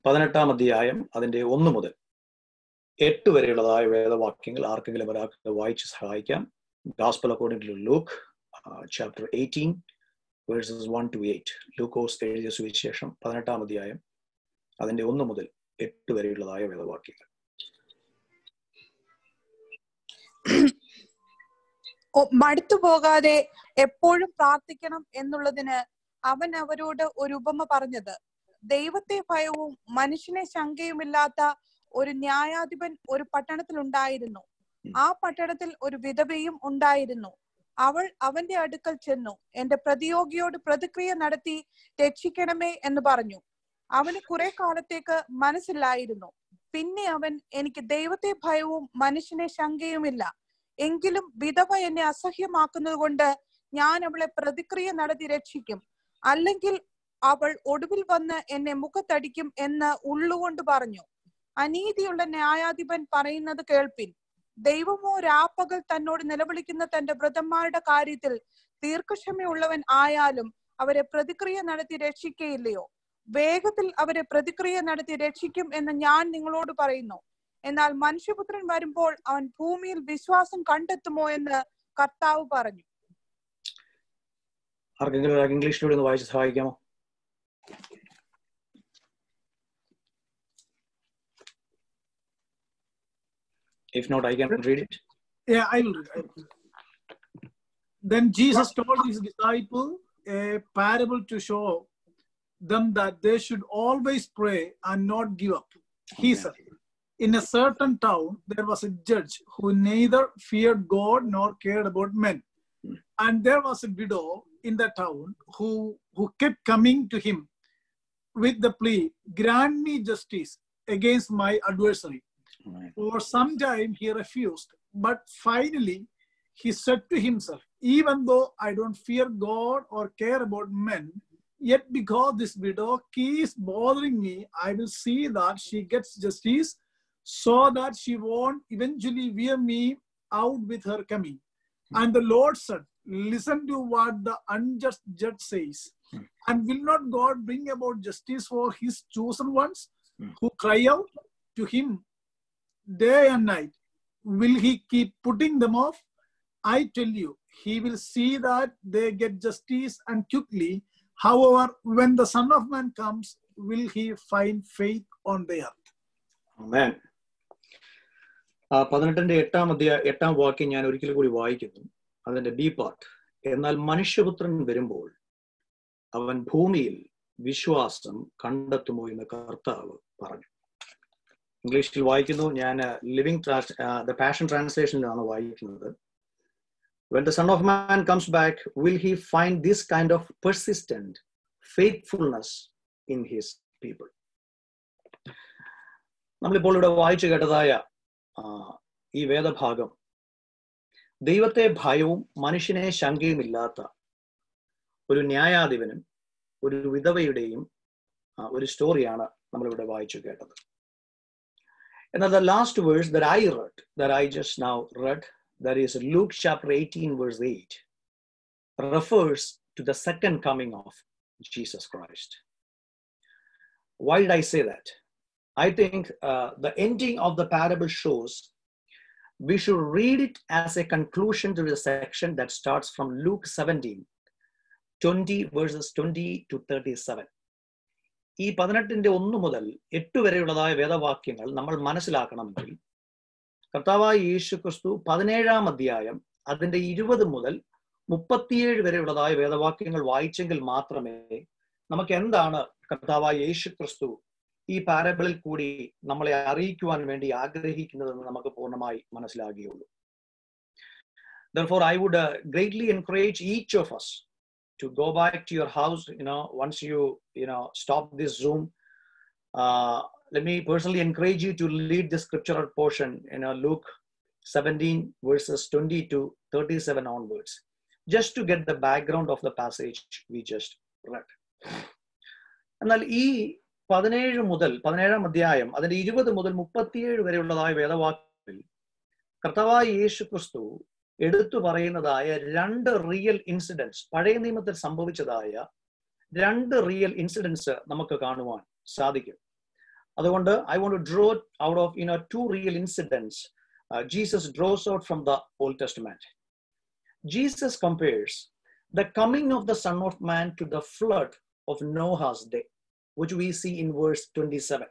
18-ാം അധ്യായം അതിന്റെ 1 മുതൽ 8 വരെയുള്ളതായ വേദവാക്യങ്ങൾ ആർക്കെങ്കിലും ഒരാൾക്ക് വായിച്ച് സഹായിക്കാം. Gospel according to Luke, chapter 18, verses 1 to 8. ലൂക്കോസ് എഴുതിയ സുവിശേഷം 18-ാം അധ്യായം അതിന്റെ 1 മുതൽ 8 വരെയുള്ളതായ വേദവാക്യങ്ങൾ. മടുത്തു പോകാതെ എപ്പോഴും പ്രാർത്ഥിക്കണം എന്നുള്ളതിന് അവൻ അവരോട് ഒരു ഉപമ പറഞ്ഞത്. ദൈവത്തെ ഭയവും മനുഷ്യനെ ശങ്കയുമില്ലാത്ത ഒരു ന്യായാധിപൻ ഒരു പട്ടണത്തിൽ ഉണ്ടായിരുന്നു. ആ പട്ടണത്തിൽ ഒരു വിധവയും ഉണ്ടായിരുന്നു. അവൾ അവന്റെ അടുക്കൽ ചെന്നു, എന്റെ പ്രതിയോഗിയോട് പ്രതിക്രിയ നടത്തി രക്ഷിക്കണമേ എന്ന് പറഞ്ഞു. അവന് കുറെ കാലത്തേക്ക് മനസ്സിലായിരുന്നു. പിന്നെ അവൻ, എനിക്ക് ദൈവത്തെ ഭയവും മനുഷ്യനെ ശങ്കയുമില്ല, എങ്കിലും വിധവ എന്നെ അസഹ്യമാക്കുന്നത് കൊണ്ട് ഞാൻ അവളെ പ്രതിക്രിയ നടത്തി രക്ഷിക്കും, അല്ലെങ്കിൽ അവൾ ഒടുവിൽ വന്ന് എന്നെ മുഖത്തടിക്കും എന്ന് ഉള്ളുകൊണ്ട് പറഞ്ഞു. അനീതിയുള്ള ന്യായാധിപൻ പറയുന്നത് കേൾപ്പിൻ. ദൈവമോ രാപ്പകൽ തന്നോട് നിലവിളിക്കുന്ന തന്റെ വൃതന്മാരുടെ കാര്യത്തിൽ ദീർഘക്ഷമയുള്ളവൻ ആയാലും അവരെ പ്രതിക്രിയ നടത്തി രക്ഷിക്കയില്ലയോ? വേഗത്തിൽ അവരെ പ്രതിക്രിയ നടത്തി രക്ഷിക്കും എന്ന് ഞാൻ നിങ്ങളോട് പറയുന്നു. എന്നാൽ മനുഷ്യപുത്രൻ വരുമ്പോൾ അവൻ ഭൂമിയിൽ വിശ്വാസം കണ്ടെത്തുമോ എന്ന് കർത്താവ് പറഞ്ഞു. ആർക്കെങ്കിലും ഇംഗ്ലീഷിലൂടെ ഒന്ന് വായിച്ച് സഹായിക്കാമോ? If not, I can read it. Yeah, I will read it. Then Jesus told his disciples a parable to show them that they should always pray and not give up. He said, in a certain town, there was a judge who neither feared God nor cared about men. And there was a widow in the town who kept coming to him with the plea, grant me justice against my adversary. For some time he refused, but finally he said to himself, even though I don't fear God or care about men, yet because this widow keeps bothering me, I will see that she gets justice so that she won't eventually wear me out with her coming. And the Lord said, listen to what the unjust judge says. And will not God bring about justice for his chosen ones who cry out to him day and night? Will he keep putting them off? I tell you, he will see that they get justice and quickly. However, when the Son of Man comes, will he find faith on the earth? Amen. 18-ന്റെ 8-ാം വാക്യം ഞാൻ ഒരിക്കൽ കൂടി വായിക്കുന്നു. അതിന്റെ B part. എന്നാൽ മനുഷ്യപുത്രൻ വരുമ്പോൾ അവൻ ഭൂമിയിൽ വിശ്വാസം കണ്ടെത്തുമോ എന്ന് കർത്താവ് പറഞ്ഞു. ഇംഗ്ലീഷിൽ വായിക്കുന്നു. ഞാൻ ദ പാഷൻ ട്രാൻസ്ലേഷനിലാണ് വായിക്കുന്നത്. When the Son of Man comes back, will he find this kind of persistent faithfulness in his people? നമ്മളിപ്പോൾ ഇവിടെ വായിച്ചു കേട്ടതായ ഈ വേദഭാഗം ദൈവത്തെ ഭയവും മനുഷ്യനെ ശങ്കയുമില്ലാത്ത ഒരു ന്യായാധിപനും ഒരു വിധവയുടെയും ഒരു സ്റ്റോറിയാണ് നമ്മളിവിടെ വായിച്ചു കേട്ടത്. എന്നാൽ the last verse that I just now read, that is Luke chapter 18 verse 8, refers to the second coming of Jesus Christ. Why did I say that? I think the ending of the parable shows we should read it as a conclusion to the section that starts from Luke 17:20 verses 20 to 37. ഈ 18-ന്റെ 1 മുതൽ 8 വരെയുള്ളതായ വേദവാക്യങ്ങൾ നമ്മൾ മനസ്സിലാക്കണമെങ്കിൽ കർത്താവായ യേശു ക്രിസ്തു 17-ാം അധ്യായം അതിന്റെ 20 മുതൽ 37 വരെയുള്ളതായ വേദവാക്യങ്ങൾ വായിച്ചെങ്കിൽ മാത്രമേ നമുക്ക് എന്താണ് കർത്താവായ യേശു ക്രിസ്തു ഈ പാരബിളിൽ കൂടി നമ്മളെ അറിയിക്കുവാൻ വേണ്ടി ആഗ്രഹിക്കുന്നതെന്ന് നമുക്ക് പൂർണ്ണമായി മനസ്സിലാകുകയുള്ളൂ. Therefore, I would greatly encourage each of us to go back to your house, once you stop this Zoom. Let me personally encourage you to read the scriptural portion, Luke 17 verses 20 to 37 onwards, just to get the background of the passage we just read. എന്നാൽ ഈ 17-ാം അധ്യായം അതിന്റെ 20 മുതൽ 37 വരെയുള്ളതായ വേദവാക്യത്തിൽ കർത്താവായ യേശു ക്രിസ്തു എടുത്തു പറയുന്നതായ 2 real incidents, പഴയ നിയമത്തിൽ സംഭവിച്ചതായ 2 റിയൽ ഇൻസിഡൻസ് നമുക്ക് കാണുവാൻ സാധിക്കും. അതുകൊണ്ട് I want to draw out of two real incidents Jesus draws out from the Old Testament. Jesus compares the coming of the Son of Man to the flood of Noah's day, which we see in verse 27,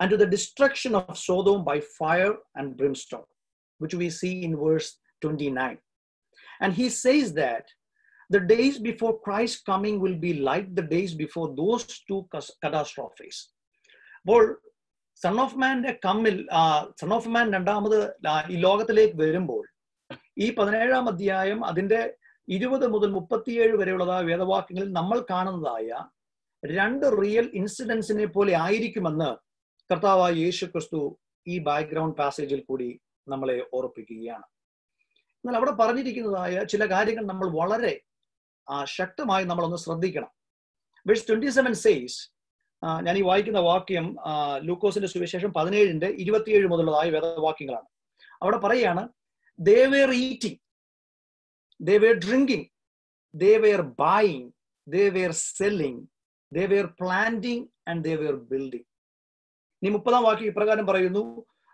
and to the destruction of Sodom by fire and brimstone, which we see in verse 29. And he says that the days before Christ's coming will be like the days before those two catastrophes. അപ്പോൾ son of മാന്റെ son of man രണ്ടാമത് ഈ ലോകത്തിലേക്ക് വരുമ്പോൾ ഈ 17-ാം അധ്യായം അതിന്റെ 20 മുതൽ 37 വരെയുള്ളതായ വേദവാക്യങ്ങളിൽ നമ്മൾ കാണുന്നതായ 2 റിയൽ ഇൻസിഡൻസിനെ പോലെ ആയിരിക്കുമെന്ന് കർത്താവായ യേശു ക്രിസ്തു ഈ ബാക്ക്ഗ്രൗണ്ട് പാസേജിൽ കൂടി നമ്മളെ ഓർപ്പിക്കുകയാണ്. എന്നാൽ അവിടെ പറഞ്ഞിരിക്കുന്നതായ ചില കാര്യങ്ങൾ നമ്മൾ വളരെ ശക്തമായി നമ്മളൊന്ന് ശ്രദ്ധിക്കണം. Verse 27 says, ഞാൻ ഈ വായിക്കുന്ന വാക്യം ലൂക്കോസിന്റെ സുവിശേഷം 17-ന്റെ 27 മുതലുള്ളതായ വേദവാക്യങ്ങളാണ്. അവിടെ പറയാണ്, they were eating, they were drinking, they were buying, they were selling, they were planting and they were building. ഇനി 30-ാം വാക്യം ഇപ്രകാരം പറയുന്നു,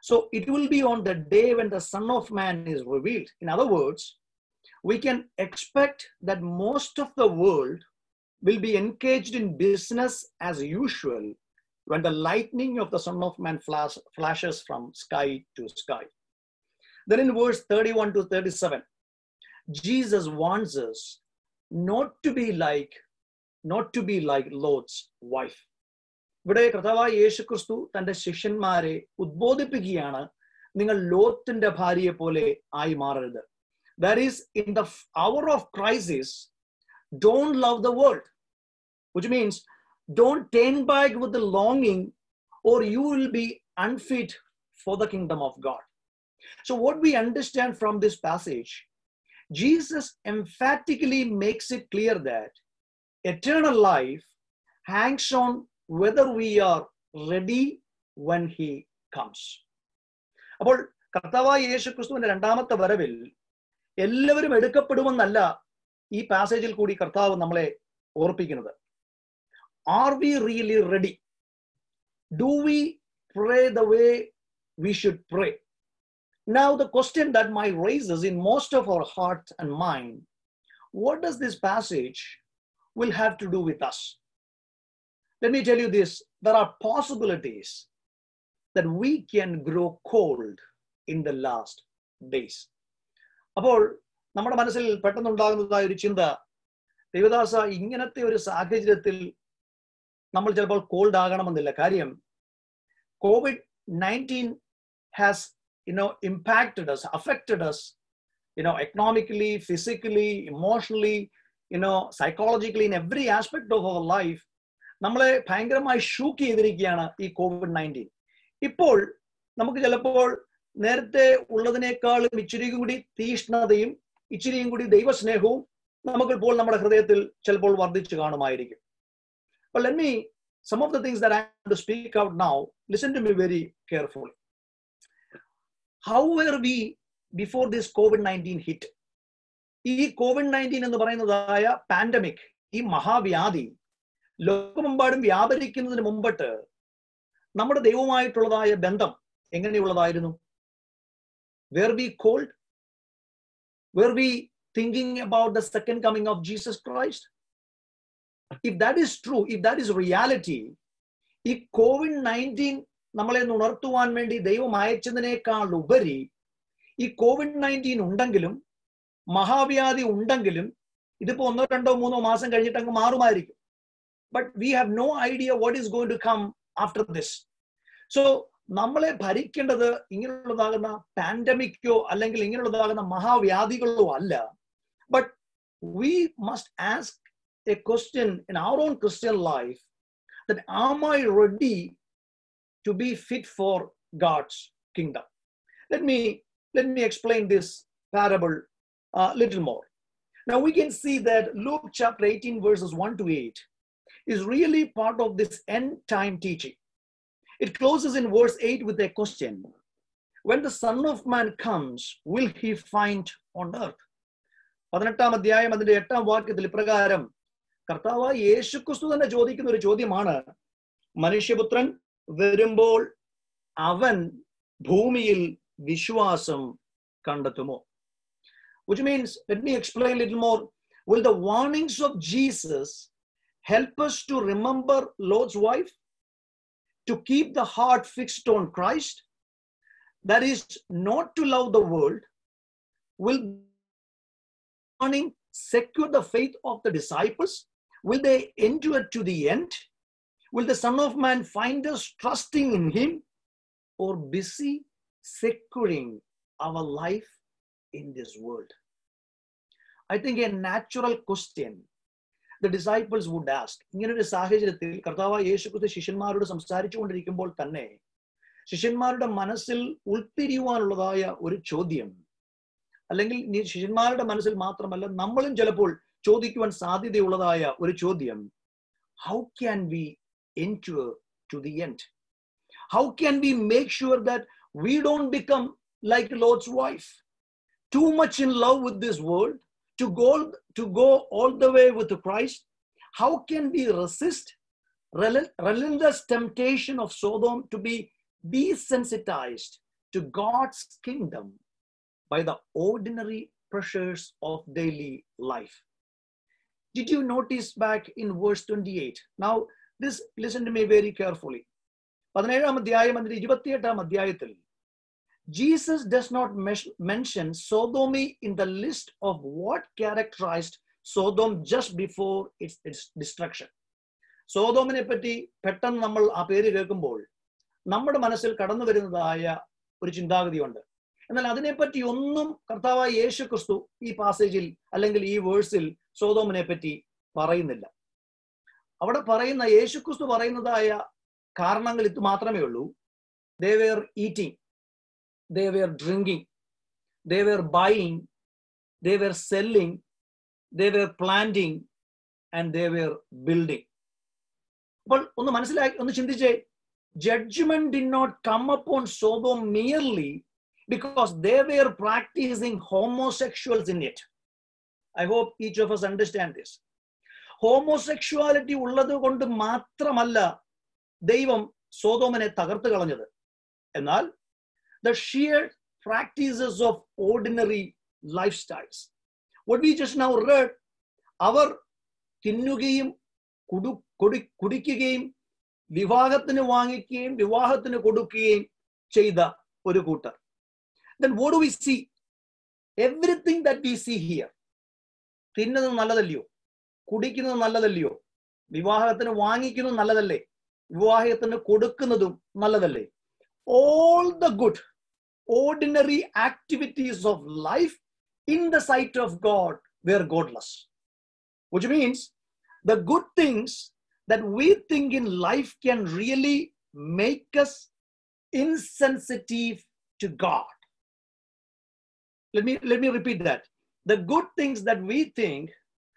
so it will be on the day when the Son of Man is revealed. In other words, we can expect that most of the world will be engaged in business as usual when the lightning of the Son of Man flashes from sky to sky. Then in verse 31 to 37, Jesus warns us not to be like Lot's wife. ഇവിടെ കർത്താവായ യേശു ക്രിസ്തു തന്റെ ശിഷ്യന്മാരെ ഉദ്ബോധിപ്പിക്കുകയാണ്, നിങ്ങൾ ലോത്തിന്റെ ഭാര്യയെ പോലെ ആയി മാറരുത്. That is, in the hour of crisis, don't love the world, which means don't turn back with the longing or you will be unfit for the kingdom of God. So what we understand from this passage, Jesus emphatically makes it clear that eternal life hangs on whether we are ready when he comes. അപ്പോൾ കർത്താവായ യേശു ക്രിസ്തുവിന്റെ രണ്ടാമത്തെ വരവിൽ എല്ലാവരും എടുക്കപ്പെടുമെന്നല്ല ഈ പാസേജിൽ കൂടി കർത്താവ് നമ്മളെ ഓർപ്പിക്കുന്നത്. Are we really ready? Do we pray the way we should pray? Now the question that might raises in most of our heart and mind, what does this passage will have to do with us? Let me tell you this, there are possibilities that we can grow cold in the last days. അപ്പോൾ നമ്മുടെ മനസ്സിൽ പെട്ടെന്നുണ്ടാകുന്നതായ ഒരു ചിന്ത, ദേവദാസ ഇങ്ങനത്തെ ഒരു സാഹചര്യത്തിൽ നമ്മൾ ചിലപ്പോൾ കോൾഡ് ആകണമെന്നില്ല. കാര്യം COVID-19 has impacted us, affected us, economically, physically, emotionally, psychologically, in every aspect of our life. നമ്മളെ ഭയങ്കരമായി ഷൂക്ക് ചെയ്തിരിക്കുകയാണ് ഈ COVID-19. ഇപ്പോൾ നമുക്ക് ചിലപ്പോൾ നേരത്തെ ഉള്ളതിനേക്കാളും ഇച്ചിരി കൂടി തീഷ്ണതയും ഇച്ചിരിയും കൂടി ദൈവസ്നേഹവും നമുക്കിപ്പോൾ നമ്മുടെ ഹൃദയത്തിൽ ചിലപ്പോൾ വർദ്ധിച്ചു കാണുമായിരിക്കും. But some of the things that I want to speak out now, listen to me very carefully. How were we before this COVID-19 hit? ഈ COVID-19 എന്ന് പറയുന്നതായ പാൻഡമിക്, ഈ മഹാവ്യാധി ലോകമെമ്പാടും വ്യാപരിക്കുന്നതിന് മുമ്പിട്ട് നമ്മുടെ ദൈവവുമായിട്ടുള്ളതായ ബന്ധം എങ്ങനെയുള്ളതായിരുന്നു? Were we cold? Were we thinking about the second coming of Jesus Christ? If that is true, if that is reality, ഈ COVID-19 നമ്മളെ ഉണർത്തുവാൻ വേണ്ടി ദൈവം അയച്ചതിനേക്കാൾ ഉപരി ഈ COVID-19 ഉണ്ടെങ്കിലും മഹാവ്യാധി ഉണ്ടെങ്കിലും ഇതിപ്പോ 1, 2, 3 മാസം കഴിഞ്ഞിട്ട് അങ്ങ് മാറുമായിരിക്കും. But we have no idea what is going to come after this. So നമ്മളെ ഭരിക്കേണ്ടത് ഇങ്ങനെയുള്ളതാകുന്ന പാൻഡമിക്കോ അല്ലെങ്കിൽ ഇങ്ങനെയുള്ളതാകുന്ന മഹാവ്യാധികളോ അല്ല. But we must ask a question in our own Christian life, that am I ready to be fit for God's kingdom? Let me explain this parable a little more. Now we can see that Luke chapter 18 verses 1 to 8 is really part of this end time teaching. It closes in verse 8 with a question. When the Son of Man comes, will he find on earth? 18-ാം അധ്യായം അതിന്റെ 8-ാം വാക്യത്തിൽ ഇപ്രകാരം കർത്താവായ യേശുക്രിസ്തു തന്നെ ചോദിക്കുന്ന ഒരു ചോദ്യമാണ്, മനുഷ്യപുത്രൻ വരുമ്പോൾ അവൻ ഭൂമിയിൽ വിശ്വാസം കണ്ടെത്തുമോ? Which means, let me explain a little more. Will the warnings of Jesus help us to remember Lord's wife? To keep the heart fixed on Christ? That is, not to love the world? Will warning secure the faith of the disciples? Will they endure to the end? Will the Son of Man find us trusting in him, or busy securing our life in this world? I think a natural question the disciples would ask. ഇങ്ങനൊരു സാഹചര്യത്തിൽ കർത്താവായ യേശുക്രിസ്തു ശിഷ്യന്മാരോട് സംസാരിച്ചുകൊണ്ടിരിക്കുമ്പോൾ തന്നെ ശിഷ്യന്മാരുടെ മനസ്സിൽ ഉൾത്തിരിയുവാനുള്ളതായ ഒരു ചോദ്യം, അല്ലെങ്കിൽ ശിഷ്യന്മാരുടെ മനസ്സിൽ മാത്രമല്ല നമ്മളും ചിലപ്പോൾ ചോദിക്കുവാൻ സാധ്യതയുള്ളതായ ഒരു ചോദ്യം, how can we endure to the end? How can we make sure that we don't become like Lord's wife, too much in love with this world, to go all the way with Christ? How can we resist relentless temptation of Sodom to be desensitized to God's kingdom by the ordinary pressures of daily life? Did you notice back in verse 28? Now, this, listen to me very carefully. 17 അധ്യായം അതിന്റെ 28 അധ്യായത്തിൽ Jesus does not mention sodomy in the list of what characterized Sodom just before its destruction. സോതോമിനെ പറ്റി പെട്ടെന്ന് നമ്മൾ ആ പേര് കേൾക്കുമ്പോൾ നമ്മുടെ മനസ്സിൽ കടന്നു വരുന്നതായ ഒരു ചിന്താഗതിയുണ്ട്. എന്നാൽ അതിനെപ്പറ്റി ഒന്നും കർത്താവായ യേശു ക്രിസ്തു ഈ പാസേജിൽ അല്ലെങ്കിൽ ഈ വേഴ്സിൽ സോതോമിനെ പറ്റി പറയുന്നില്ല. അവിടെ പറയുന്ന യേശു ക്രിസ്തു പറയുന്നതായ കാരണങ്ങൾ ഇത് മാത്രമേ ഉള്ളൂ. They were eating, they were drinking, they were buying, they were selling, they were planting, and they were building. അപ്പോൾ ഒന്ന് മനസ്സിലാക്കി, ഒന്ന് ചിന്തിച്ചേ. Judgment did not come upon Sodom merely because they were practicing homosexuals in it. I hope each of us understand this. Homosexuality ഉള്ളത് കൊണ്ട് മാത്രമല്ല ദൈവം സോതോമിനെ തകർത്ത് കളഞ്ഞത്. എന്നാൽ the sheer practices of ordinary lifestyles, what we just now read, അവർ തിന്നുകയും കുടിക്കുകയും വിവാഹത്തിന് വാങ്ങിക്കുകയും വിവാഹത്തിന് കൊടുക്കുകയും ചെയ്ത ഒരു കൂട്ടർ. Then what do we see? Everything that we see here, തിന്നുന്നത് നല്ലതല്ലയോ, കുടിക്കുന്നത് നല്ലതല്ലയോ, വിവാഹത്തിന് വാങ്ങിക്കുന്നത് നല്ലതല്ലേ, വിവാഹത്തിന് കൊടുക്കുന്നതും നല്ലതല്ലേ? All the good ordinary activities of life in the sight of God were godless. Which means the good things that we think in life can really make us insensitive to God. Let me repeat that. The good things that we think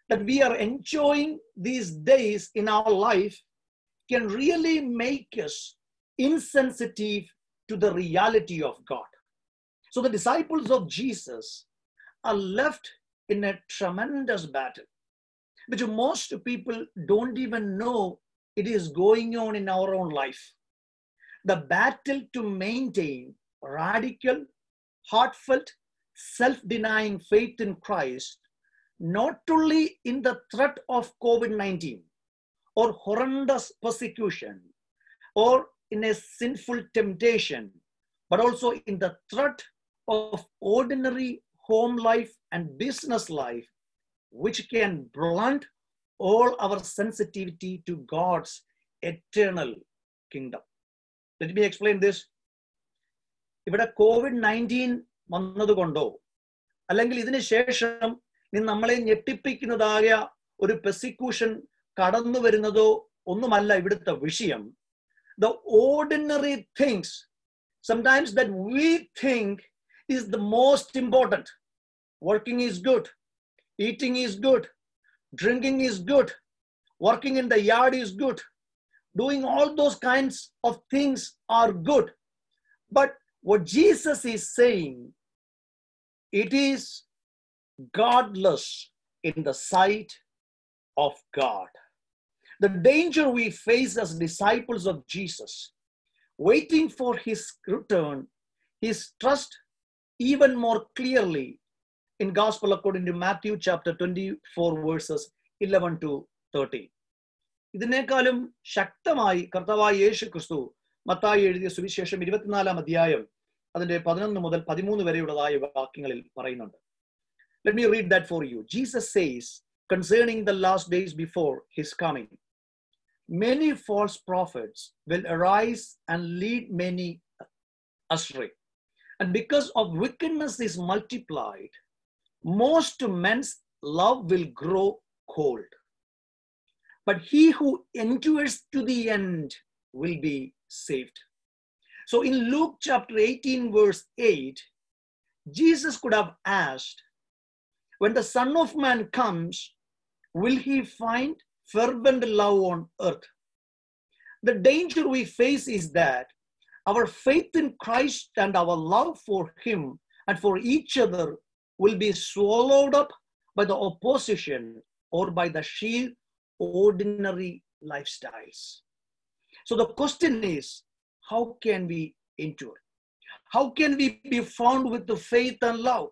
that we are enjoying these days in our life can really make us insensitive to the reality of God. So the disciples of Jesus are left in a tremendous battle, which most people don't even know it is going on in our own life. The battle to maintain radical, heartfelt, self-denying faith in Christ, not only in the threat of COVID-19 or horrendous persecution or in a sinful temptation, but also in the threat of ordinary home life and business life, which can blunt all our sensitivity to God's eternal kingdom. Let me explain this. ഇവിടെ COVID-19 വന്നതുകൊണ്ടോ അല്ലെങ്കിൽ ഇതിന് ശേഷം നമ്മളെ ഞെട്ടിപ്പിക്കുന്നതായ ഒരു persecution കടന്നു വരുന്നതോ ഒന്നുമല്ല ഇവിടുത്തെ വിഷയം. The ordinary things sometimes that we think is the most important. Working is good, eating is good, drinking is good, working in the yard is good, doing all those kinds of things are good. But what Jesus is saying, it is godless in the sight of God. The danger we face as disciples of Jesus waiting for his return, his trust even more clearly in Gospel according to Matthew chapter 24 verses 11 to 13. ഇതിനേക്കാളും ശക്തമായി കർത്താവായ യേശു ക്രിസ്തു മത്തായി എഴുതിയ സുവിശേഷം 24-ാം അധ്യായം അതിന്റെ 11 മുതൽ 13 വരെയുള്ളതായ വാക്യങ്ങളിൽ പറയുന്നുണ്ട്. Let me read that for you. Jesus says concerning the last days before his coming, many false prophets will arise and lead many astray. And because of wickedness is multiplied, most men's love will grow cold. But he who endures to the end will be saved. So in Luke chapter 18 verse 8, Jesus could have asked, when the Son of Man comes, will he find fervent love on earth? The danger we face is that our faith in Christ and our love for him and for each other will be swallowed up by the opposition or by the sheer ordinary lifestyles. So the question is, how can we endure? How can we be found with the faith and love?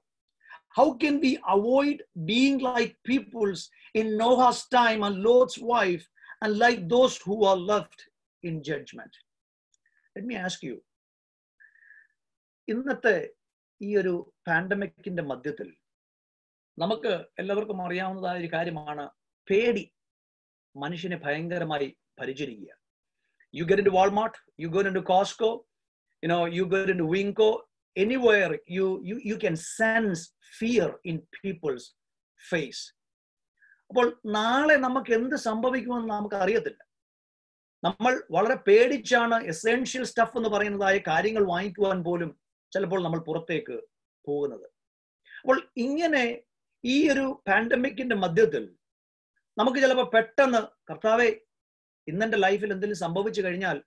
How can we avoid being like peoples in Noah's time and Lot's wife and like those who are left in judgment? Let me ask you, ഇന്നത്തെ ഈ ഒരു പാൻഡമിക്കിന്റെ മധ്യത്തിൽ നമുക്ക് എല്ലാവർക്കും അറിയാവുന്നതായ ഒരു കാര്യമാണ് പേടി മനുഷ്യനെ ഭയങ്കരമായി പരിചരിക്കുക. You get into Walmart, you go into Costco, you go into Winco, anywhere you can sense fear in people's face. അപ്പോൾ നാളെ നമുക്ക് എന്ത് സംഭവിക്കുമെന്ന് നമുക്ക് അറിയത്തില്ല. നമ്മൾ വളരെ പേടിച്ചാണ് എസെൻഷ്യൽ സ്റ്റഫ് എന്ന് പറയുന്നതായ കാര്യങ്ങൾ വാങ്ങിക്കുവാൻ പോലും ചിലപ്പോൾ നമ്മൾ പുറത്തേക്ക് പോകുന്നത്. അപ്പോൾ ഇങ്ങനെ ഈ ഒരു പാൻഡമിക്കിന്റെ മധ്യത്തിൽ നമുക്ക് ചിലപ്പോൾ പെട്ടെന്ന് കർത്താവെ ഇന്നെന്റെ ലൈഫിൽ എന്തെങ്കിലും സംഭവിച്ചു കഴിഞ്ഞാൽ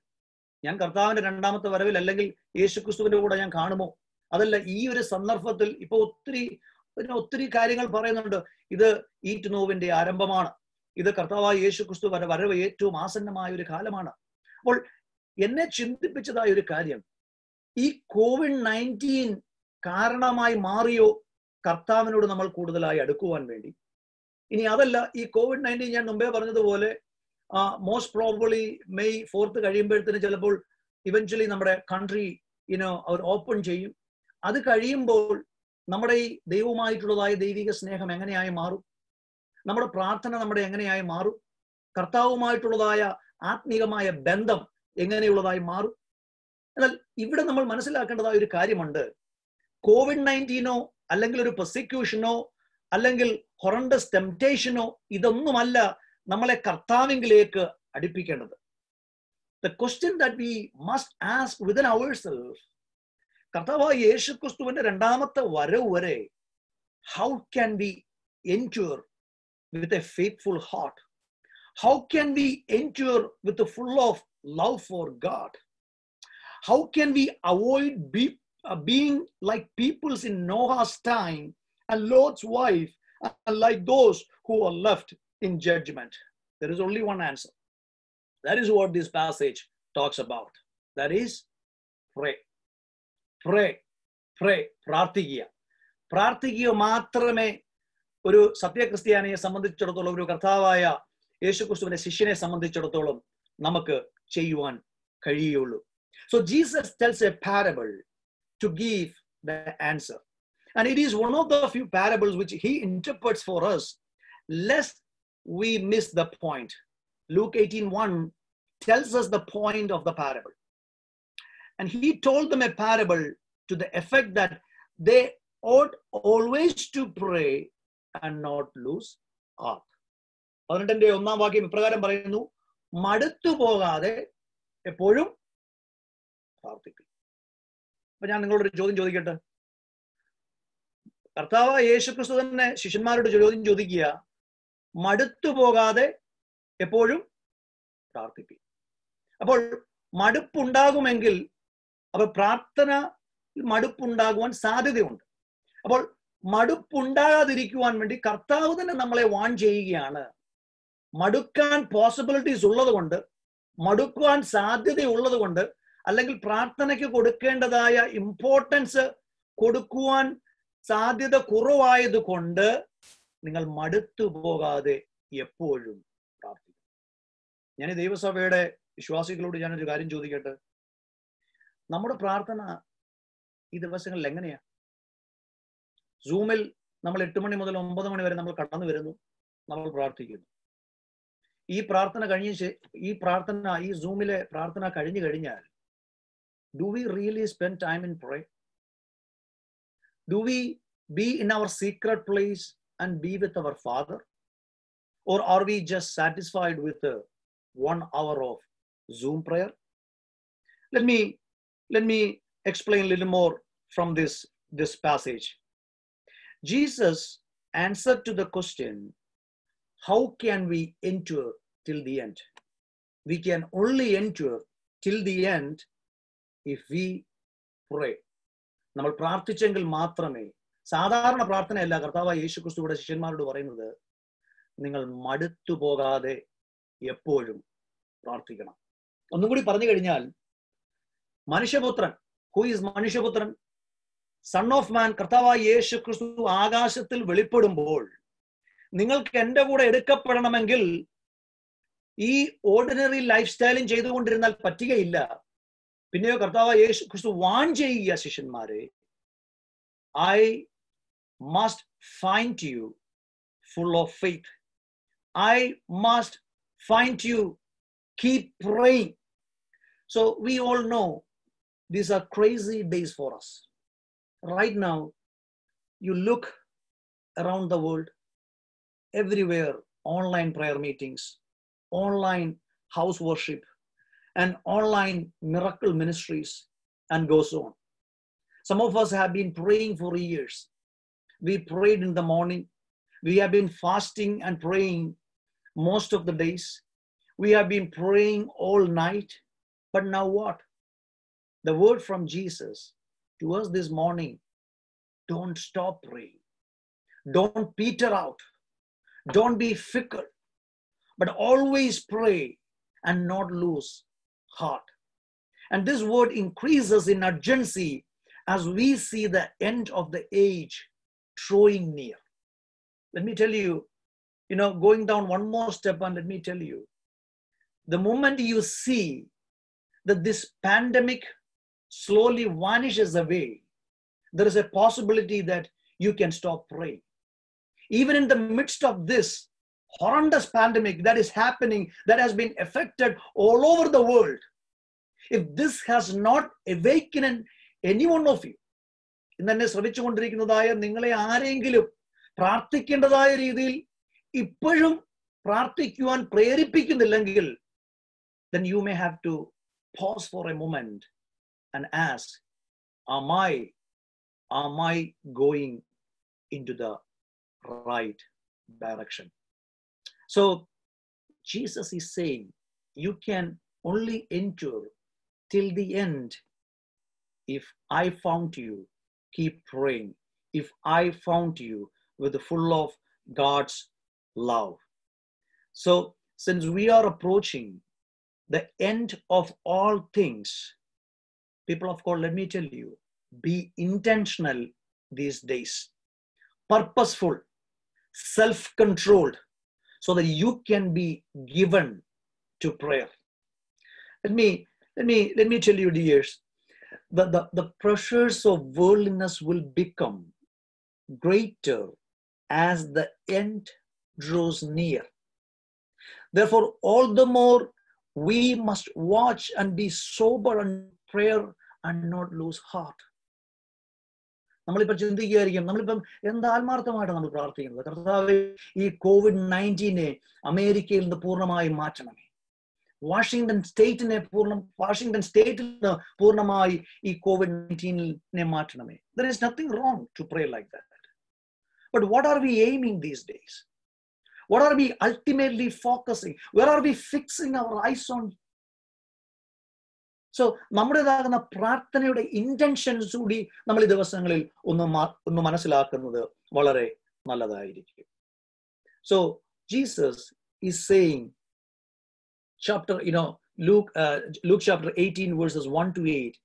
ഞാൻ കർത്താവിന്റെ രണ്ടാമത്തെ വരവിൽ അല്ലെങ്കിൽ യേശു ക്രിസ്തുവിന്റെ കൂടെ ഞാൻ കാണുമോ? അതല്ല ഈ ഒരു സന്ദർഭത്തിൽ ഇപ്പൊ ഒത്തിരി കാര്യങ്ങൾ പറയുന്നുണ്ട്. ഇത് ഈറ്റ് നോവിന്റെ ആരംഭമാണ്. ഇത് കർത്താവായ യേശു ക്രിസ്തു വരവ് ഏറ്റവും ആസന്നമായ ഒരു കാലമാണ്. അപ്പോൾ എന്നെ ചിന്തിപ്പിച്ചതായ ഒരു കാര്യം, ഈ COVID-19 കാരണമായി മാറിയോ കർത്താവിനോട് നമ്മൾ കൂടുതലായി അടുക്കുവാൻ വേണ്ടി? ഇനി അതല്ല, ഈ COVID-19 ഞാൻ മുമ്പേ പറഞ്ഞതുപോലെ മോസ്റ്റ് പ്രോബബ്ലി May 4th കഴിയുമ്പോഴത്തേന് ചിലപ്പോൾ ഇവഞ്ച്വലി നമ്മുടെ കൺട്രി അവർ ഓപ്പൺ ചെയ്യും. അത് കഴിയുമ്പോൾ നമ്മുടെ ഈ ദൈവവുമായിട്ടുള്ളതായ ദൈവിക സ്നേഹം എങ്ങനെയായി മാറും? നമ്മുടെ പ്രാർത്ഥന നമ്മുടെ എങ്ങനെയായി മാറും? കർത്താവുമായിട്ടുള്ളതായ ആത്മീകമായ ബന്ധം എങ്ങനെയുള്ളതായി മാറും? എന്നാൽ ഇവിടെ നമ്മൾ മനസ്സിലാക്കേണ്ടതായ ഒരു കാര്യമുണ്ട്. COVID-19 അല്ലെങ്കിൽ ഒരു പെർസിക്യൂഷനോ അല്ലെങ്കിൽ ഹൊറണ്ടസ് ടെംപ്റ്റേഷനോ ഇതൊന്നുമല്ല നമ്മളെ കർത്താവിലേക്ക് അടുപ്പിക്കേണ്ടത്. The question that we must ask within ourselves, കർത്താവായ യേശു ക്രിസ്തുവിന്റെ രണ്ടാമത്തെ വരവ് വരെ how can we endure with a faithful heart? How can we endure with the full of love for God? How can we avoid being like peoples in Noah's time and Lot's wife and like those who are left in judgment? There is only one answer. That is what this passage talks about. That is pray. Pray. Pray. പ്രാർത്ഥിക്കുക മാത്രമേ ഒരു സത്യക്രിസ്ത്യാനിയെ സംബന്ധിച്ചിടത്തോളം, ഒരു കർത്താവായ യേശുക്രിസ്തുവിന്റെ ശിഷ്യനെ സംബന്ധിച്ചിടത്തോളം നമുക്ക് ചെയ്യുവാൻ കഴിയുള്ളൂ. So Jesus tells a parable to give the answer. And it is one of the few parables which he interprets for us, lest we miss the point. Luke 18:1 tells us the point of the parable. And he told them a parable to the effect that they ought always to pray and not lose heart. 18-ാം വാക്യം ഇപ്രകാരം പറയുന്നു, മടുത്തു പോകാതെ എപ്പോഴും പ്രാർത്ഥിക്കും. അപ്പൊ ഞാൻ നിങ്ങളോടൊരു ചോദ്യം ചോദിക്കട്ടെ. കർത്താവ് യേശുക്രിസ്തു തന്നെ ശിഷ്യന്മാരോട് ചോദ്യം ചോദിക്കുക, മടുത്തു പോകാതെ എപ്പോഴും പ്രാർത്ഥിക്കും. അപ്പോൾ മടുപ്പുണ്ടാകുമെങ്കിൽ അപ്പോൾ പ്രാർത്ഥന മടുപ്പുണ്ടാകുവാൻ സാധ്യതയുണ്ട്. അപ്പോൾ മടുപ്പുണ്ടാകാതിരിക്കുവാൻ വേണ്ടി കർത്താവ് തന്നെ നമ്മളെ വാൺ ചെയ്യുകയാണ്. മടുക്കാൻ പോസിബിലിറ്റീസ് ഉള്ളത് കൊണ്ട്, മടുക്കുവാൻ സാധ്യതയുള്ളത് കൊണ്ട് അല്ലെങ്കിൽ പ്രാർത്ഥനയ്ക്ക് കൊടുക്കേണ്ടതായ ഇമ്പോർട്ടൻസ് കൊടുക്കുവാൻ സാധ്യത കുറവായത് കൊണ്ട് നിങ്ങൾ മടുത്തു പോകാതെ എപ്പോഴും പ്രാർത്ഥിക്കും. ഞാൻ ഈ ദൈവസഭയുടെ വിശ്വാസികളോട് ഞാനൊരു കാര്യം ചോദിക്കട്ടെ. നമ്മുടെ പ്രാർത്ഥന ഈ ദിവസങ്ങളിൽ എങ്ങനെയാ? സൂമിൽ നമ്മൾ 8 മണി മുതൽ 9 മണി വരെ നമ്മൾ കടന്നു വരുന്നു, നമ്മൾ പ്രാർത്ഥിക്കുന്നു. ഈ സൂമിലെ പ്രാർത്ഥന കഴിഞ്ഞു കഴിഞ്ഞാൽ do we really spend time in prayer? Do we be in our secret place and be with our Father? Or are we just satisfied with 1 hour of Zoom prayer? Let me explain a little more from this passage. Jesus answered to the question, how can we enter till the end? We can only enter till the end if we pray. നമ്മൾ പ്രാർത്ഥിച്ചെങ്കിൽ മാത്രമേ. സാധാരണ പ്രാർത്ഥനയല്ല കർത്താവായ യേശുക്രിസ്തുവിടെ ശിഷ്യന്മാരോട് പറയുന്നത്, നിങ്ങൾ മടുത്തു പോകാതെ എപ്പോഴും പ്രാർത്ഥിക്കണം. ഒന്നും കൂടി പറഞ്ഞു കഴിഞ്ഞാൽ, മനുഷ്യപുത്രൻ, ഹു ഈസ് മനുഷ്യപുത്രൻ, സൺ ഓഫ് മാൻ, കർത്താവായ യേശുക്രിസ്തു ആകാശത്തിൽ വെളിപ്പെടുമ്പോൾ നിങ്ങൾക്ക് എന്റെ കൂടെ എടുക്കപ്പെടണമെങ്കിൽ ഈ ഓർഡിനറി ലൈഫ് സ്റ്റൈലും ചെയ്തുകൊണ്ടിരുന്നാൽ പറ്റുകയില്ല. പിന്നെയോ കർത്താവായ യേശുക്രിസ്തു വാൺ ചെയ്യുക ശിഷ്യന്മാരെ, I must find you full of faith. I must find you keep praying. So we all know these are crazy days for us. Right now, you look around the world, everywhere, online prayer meetings, online house worship, and online miracle ministries, and goes on. Some of us have been praying for years. We prayed in the morning. We have been fasting and praying most of the days. We have been praying all night. But now what? The word from Jesus to us this morning, don't stop praying. Don't peter out. Don't be fickle. But always pray and not lose heart. And this word increases in urgency as we see the end of the age drawing near. Let me tell you, going down one more step, and let me tell you, the moment you see that this pandemic slowly vanishes away, there is a possibility that you can stop praying. Even in the midst of this horrendous pandemic that is happening, that has been affected all over the world, if this has not awakened any one of you, ഇന്നെ ശ്രമിച്ചുകൊണ്ടിരിക്കുന്നതായ നിങ്ങളെ ആരെങ്കിലും പ്രാർത്ഥിക്കേണ്ടതായ രീതിയിൽ ഇപ്പോഴും പ്രാർത്ഥിക്കുവാൻ പ്രേരിപ്പിക്കുന്നില്ലെങ്കിൽ, then you may have to pause for a moment and ask, am I going into the right direction? So Jesus is saying, you can only enter till the end if I found you keep praying, if I found you with the full of God's love. So since we are approaching the end of all things, people of God, let me tell you, be intentional these days, purposeful, self-controlled, so that you can be given to prayer. Let me tell you, dears, the pressures of worldliness will become greater as the end draws near. Therefore, all the more we must watch and be sober in prayer and not lose heart. നമ്മളിപ്പോൾ ചിന്തിക്കുകയായിരിക്കും, നമ്മളിപ്പം എന്താ ആത്മാർത്ഥമായിട്ട് നമ്മൾ പ്രാർത്ഥിക്കുന്നത്, കർത്താവേ ഈ COVID-19 അമേരിക്കയിൽ നിന്ന് പൂർണ്ണമായി മാറ്റണമേ, വാഷിംഗ്ടൺ സ്റ്റേറ്റിൽ നിന്ന് പൂർണ്ണമായി ഈ COVID-19 മാറ്റണമേ. There is nothing wrong to pray like that. But what are we aiming these days? What are we ultimately focusing? Where are we fixing our eyes on? So നമ്മുടേതാകുന്ന പ്രാർത്ഥനയുടെ ഇന്റൻഷൻസ് കൂടി നമ്മൾ ഈ ദിവസങ്ങളിൽ ഒന്ന് മനസ്സിലാക്കുന്നത് വളരെ നല്ലതായിരിക്കും. So Jesus is saying, Luke chapter 18, verses 1 to 8,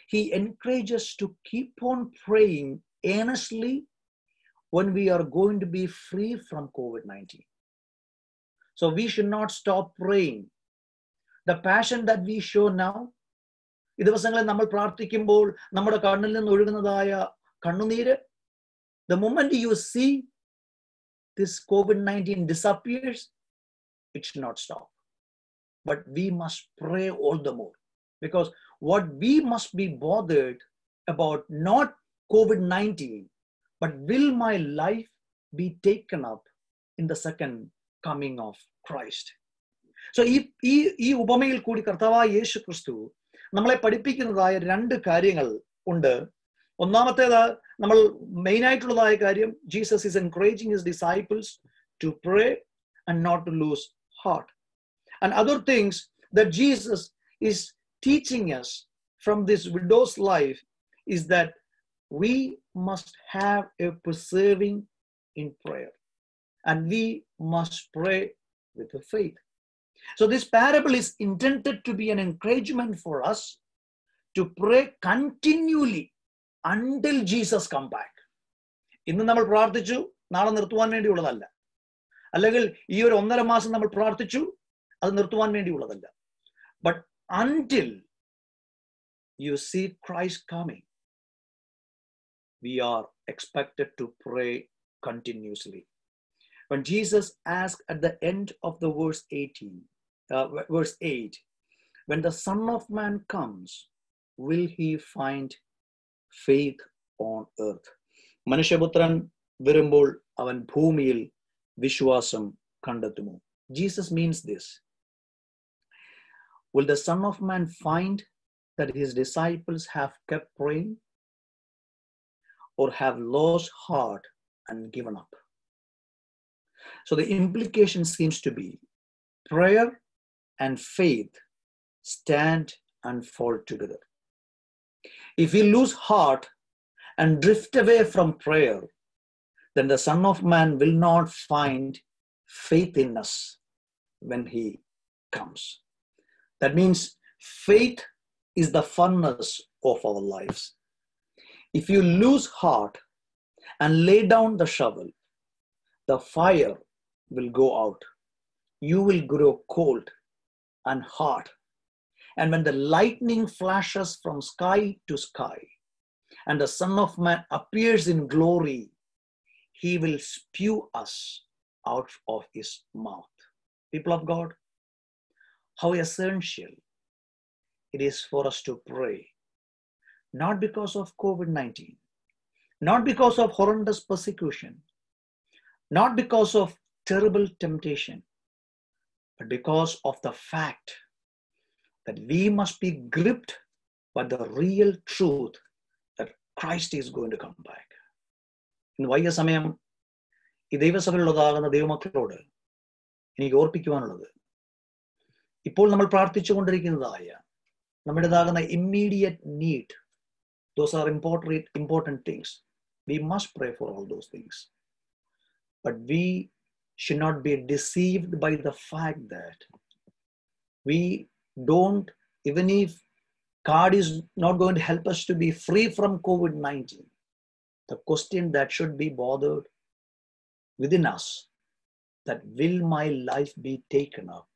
he encourages us to keep on praying earnestly when we are going to be free from COVID-19. So we should not stop praying. The passion that we show now, ഈ ദിവസങ്ങളിൽ നമ്മൾ പ്രാർത്ഥിക്കുമ്പോൾ നമ്മുടെ കണ്ണിൽ നിന്ന് ഒഴുകുന്നതായ കണ്ണുനീര്, the moment you see this COVID-19 disappears, it should not stop. But we must pray all the more, because what we must be bothered about, not COVID-19, but will my life be taken up in the second coming of Christ? So ഈ ഉപമയിൽ കൂടി കർത്താവായ യേശു ക്രിസ്തു നമ്മളെ പഠിപ്പിക്കുന്നതായ രണ്ട് കാര്യങ്ങൾ ഉണ്ട്. ഒന്നാമത്തേത്, നമ്മൾ മെയിൻ ആയിട്ടുള്ളതായ കാര്യം, Jesus is encouraging his disciples to pray and not to lose heart. And other things that Jesus is teaching us from this widow's life is that we must have a persevering in prayer, and we must pray with the faith. So this parable is intended to be an encouragement for us to pray continually until Jesus come back. ഇന്ന് നമ്മൾ പ്രാർത്ഥിച്ചു, നാളെ നിർത്തുവാൻ വേണ്ടിയുള്ളതല്ല. അല്ലെങ്കിൽ ഈ ഒരു 1.5 മാസം നമ്മൾ പ്രാർത്ഥിച്ചു, അത് നിർത്തുവാൻ വേണ്ടിയുള്ളതല്ല. But until you see Christ coming, we are expected to pray continuously. When Jesus asked at the end of the verse 8, when the Son of Man comes, will he find faith on earth? മനുഷ്യപുത്രൻ വരുമ്പോൾ അവൻ ഭൂമിയിൽ വിശ്വാസം കണ്ടെത്തുമോ? Jesus means this. Will the Son of Man find that his disciples have kept praying, or have lost heart and given up? So the implication seems to be prayer and faith stand and fall together. If we lose heart and drift away from prayer, then the Son of Man will not find faith in us when he comes. That means faith is the furnace of our lives. If you lose heart and lay down the shovel, the fire will go out. You will grow cold and hard. And when the lightning flashes from sky to sky and the Son of Man appears in glory, he will spew us out of his mouth. People of God, how essential it is for us to pray, not because of COVID-19, not because of horrendous persecution, not because of terrible temptation, but because of the fact that we must be gripped by the real truth that Christ is going to come back. ഇന്ന് വൈകിയ സമയം ഈ ദൈവസഭയിലുള്ളതാകുന്ന ദൈവമക്കളോട് എനിക്ക് ഓർപ്പിക്കുവാനുള്ളത്, ഇപ്പോൾ നമ്മൾ പ്രാർത്ഥിച്ചുകൊണ്ടിരിക്കുന്നതായ നമ്മുടേതാകുന്ന immediate need, those are important things. We must pray for all those things. But we should not be deceived by the fact that we don't, even if God is not going to help us to be free from COVID-19, the question that should be bothered within us, that will my life be taken up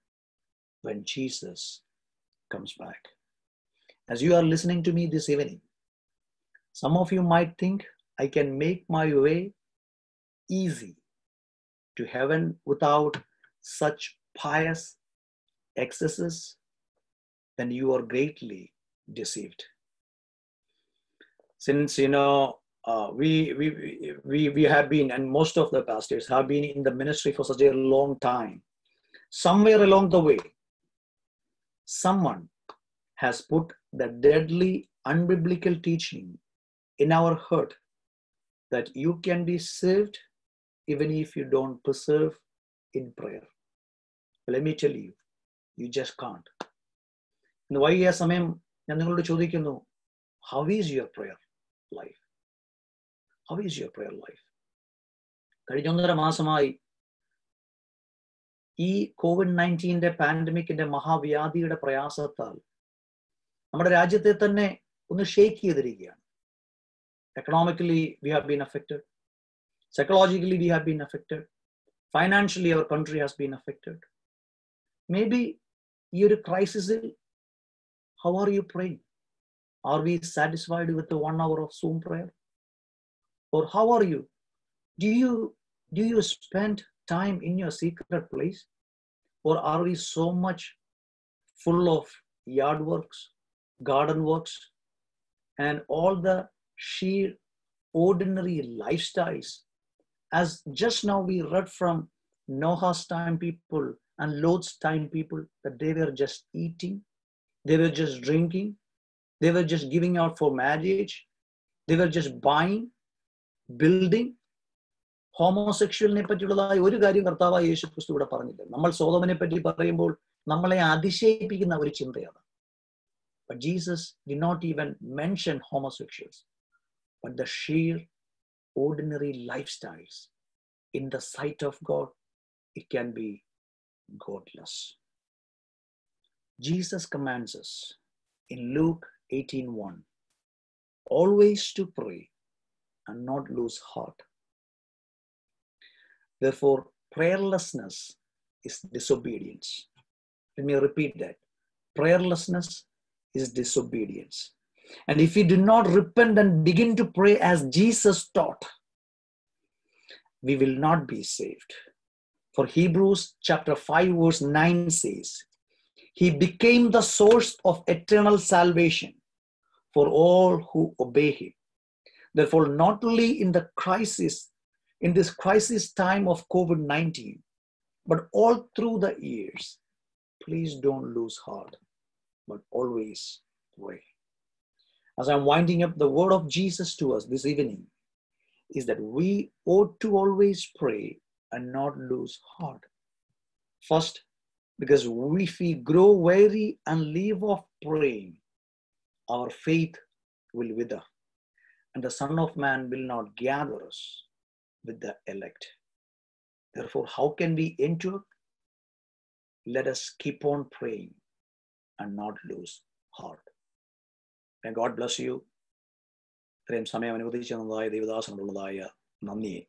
when Jesus comes back? As you are listening to me this evening, some of you might think, I can make my way easy to heaven without such pious excesses, then you are greatly deceived. Since we have been, and most of the pastors have been in the ministry for such a long time, somewhere along the way, someone has put the deadly unbiblical teaching in our heart that you can be saved even if you don't persevere in prayer. But let me tell you, you just can't. ഇന്ന് വൈകിയ സമയം ഞാൻ നിങ്ങളോട് ചോദിക്കുന്നു, how is your prayer life? How is your prayer life? കഴിഞ്ഞ 1.5 മാസമായി ഈ COVID-19 പാൻഡമിക്കിന്റെ മഹാവ്യാധിയുടെ പ്രയാസത്താൽ നമ്മുടെ രാജ്യത്തെ തന്നെ ഒന്ന് ഷേക്ക് ചെയ്തിരിക്കുകയാണ്. Economically, we have been affected. Psychologically, we have been affected. Financially, our country has been affected. Maybe ഈ ഒരു ക്രൈസിസിൽ how are you praying? Are we satisfied with the 1 hour of Zoom prayer? Or how are you? Do you spend time in your secret place? Or are we so much full of yard works, garden works, and all the sheer ordinary lifestyles? As just now we read from Noah's time people and Lot's time people, that they were just eating, they were just drinking, they were just giving out for marriage, they were just buying, building. ഹോമോസെക്ഷലിനെ പറ്റിയുള്ളതായ ഒരു കാര്യം കർത്താവായ യേശു ക്രിസ്തു ഇവിടെ പറഞ്ഞില്ല. നമ്മൾ സോദോമിനെ പറ്റി പറയുമ്പോൾ നമ്മളെ അതിശയിപ്പിക്കുന്ന ഒരു ചിന്തയാണ്. But Jesus did not even mention homosexuals, but the sheer ordinary lifestyles. In the sight of God, it can be godless. Jesus commands us in Luke 18:1, always to pray and not lose heart. Therefore, prayerlessness is disobedience. Let me repeat that. Prayerlessness is disobedience. And if we do not repent and begin to pray as Jesus taught, we will not be saved. For Hebrews chapter 5 verse 9 says, He became the source of eternal salvation for all who obey Him. Therefore, not only in this crisis time of COVID-19, but all through the years, please don't lose heart, but always pray. As I'm winding up, the word of Jesus to us this evening is that we ought to always pray and not lose heart. First, because if we grow weary and leave off praying, our faith will wither, and the Son of Man will not gather us with the elect. Therefore, how can we endure? Let us keep on praying and not lose heart. May God bless you. ഇത്രയും സമയം അനുവദിച്ചതായ ദൈവദാസനോടുള്ളതായ നന്ദിയെ